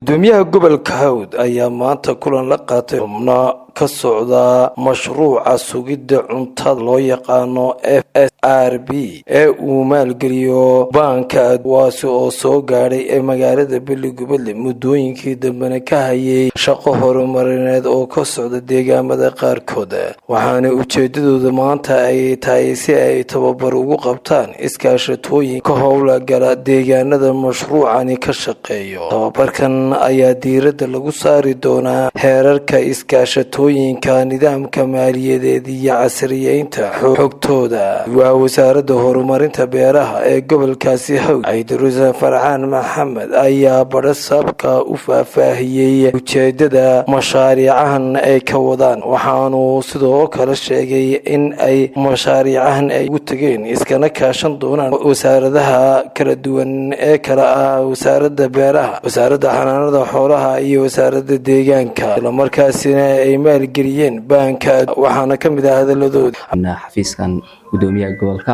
gudoomiyaha gobolka Hawd ayaa maanta kulan la qaatay xubno ka socda mashruuca sugidda cuntada loo yaqaano FSRB ee uu maalgeliyo banka kuwaasi oo soo gaadhay ee magaalada Beligubadle muddooyinkii dambena ka hayay shaqo horumarineed oo ka socda deegaamada qaarkood waxaana ujeedadooda maanta ay tahay si ay tababar ugu qabtaan iskaashatooyin ka howlgala deegaanada mashruucani ka shaqeeyo. Tababarkan ayaa diiradda lagu saari doonaa heerarka iskaashatooyinka, nidaamka maaliyadeed iyo casriyeynta xogtooda. waa wasaaradda horumarinta beeraha ee gobolkaasi Hawd Cabdiruus Farxaan Maxamed ayaa badhsaabka u faahfaahiyay ujeedada mashaariicahan ay ka wadaan, waxaanu sidoo kale sheegay in ay mashaariicahan ay ugu tageen iskana kaashan doonaan wasaaradaha kala duwan ee kala ah wasaaradda beeraha, wasaaradda xanaanada xoolaha iyo wasaaradda deegaanka, isla markaasina ay maalgeliyeen banka. waxaana ka mid ah hadaladooda xafiiskan gudoomiyaha gobolka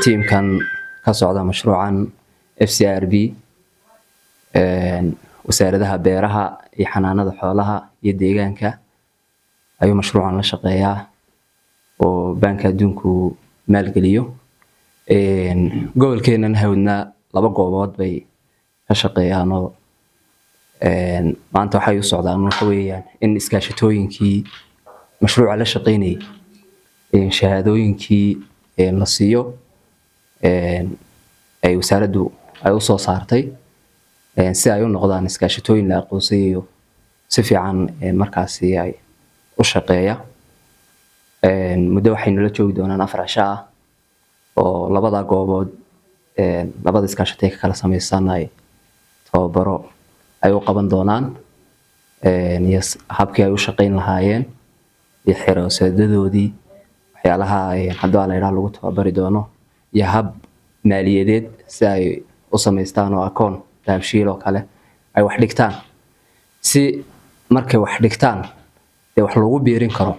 tiimkan ka socda mashruucan FCRB wasaaradaha beeraha iyo xanaanada xoolaha iyo deegaanka ayuu mashruucan la shaqeeyaa oo banka adduunku maalgeliyo. gobolkeenan Hawdna laba goobood bay ka shaqeeyaan oo maanta waxay u socdaan waxa weeyaan in iskaashatooyinkii mashruuca la shaqeynayay shahaadooyinkii la siiyo ay wasaaraddu ay u soo saartay si ay u noqdaan iskaashatooyin la aqoonsayo si fiican markaasi ay u shaqeeya. muddo waxay nala joogi doonaan 4 cisho ah oo labada goobood labada iskaashatay ka kala samaysan ay tababaro ay u qaban doonaan iyo habkii ay u shaqeyn lahaayeen iyo xiroosadoodii waxyaalaha hadda la yiraahdo lagu tababari doono iyo hab maaliyadeed si ay u samaystaan oo akoon taabshiil oo kale ay wax dhigtaan si markay wax dhigtaan wax lagu biirin karo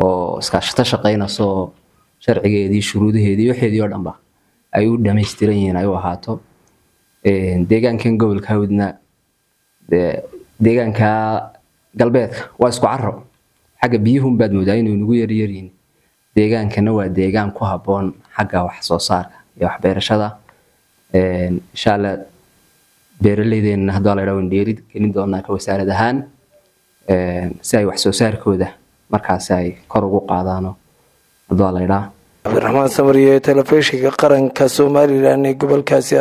oo iskaashato shaqeynayso sharcigeedii shuruudaheedii waxeedii oo dhanba ay u dhameystiran yihiin ay u ahaato. deegaankan gobolka Hawdna deegaanka galbeedka waa isku carro xagga biyuhun baad moodaa inuu nagu yaryihiin. deegaankana waa deegaan ku habboon xagga wax soo saarka iyo wax beerashada. insha Allah beeraleydeena hadda la yiraahdo dheerid gelin doonaa ka wasaarad ahaan si ay wax soo saarkooda markaas ay kor ugu qaadaan hadda la yiraahdo. Cabdiraxmaan Samariye, telefishinka qaranka Soomaaliland ee gobolkaasi